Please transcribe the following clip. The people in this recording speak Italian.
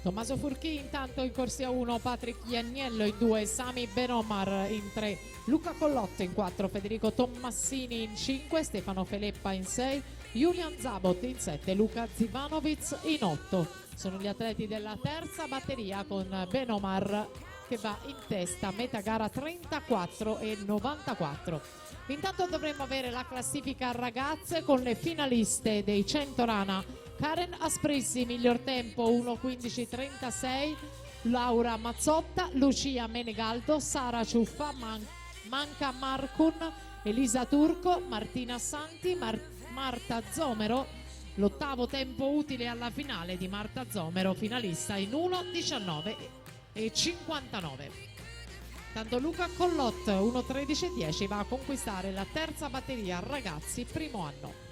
Tommaso Furchi intanto in corsia 1, Patrick Ianniello in 2, Sami Benomar in 3, Luca Collotto in 4, Federico Tommassini in 5, Stefano Feleppa in 6, Julian Zabot in 7, Luca Zivanovic in 8. Sono gli atleti della terza batteria con Benomar che va in testa, metà gara 34 e 94. Intanto dovremmo avere la classifica ragazze con le finaliste dei 100 rana. Karen Asprissi, miglior tempo 1:15:36, Laura Mazzotta, Lucia Menegaldo, Sara Ciuffa, Manca Marcun, Elisa Turco, Martina Santi, Marta Zomero. L'ottavo tempo utile alla finale di Marta Zomero, finalista in 1:19:59. Tanto Luca Collot 1:13:10 va a conquistare la terza batteria ragazzi primo anno.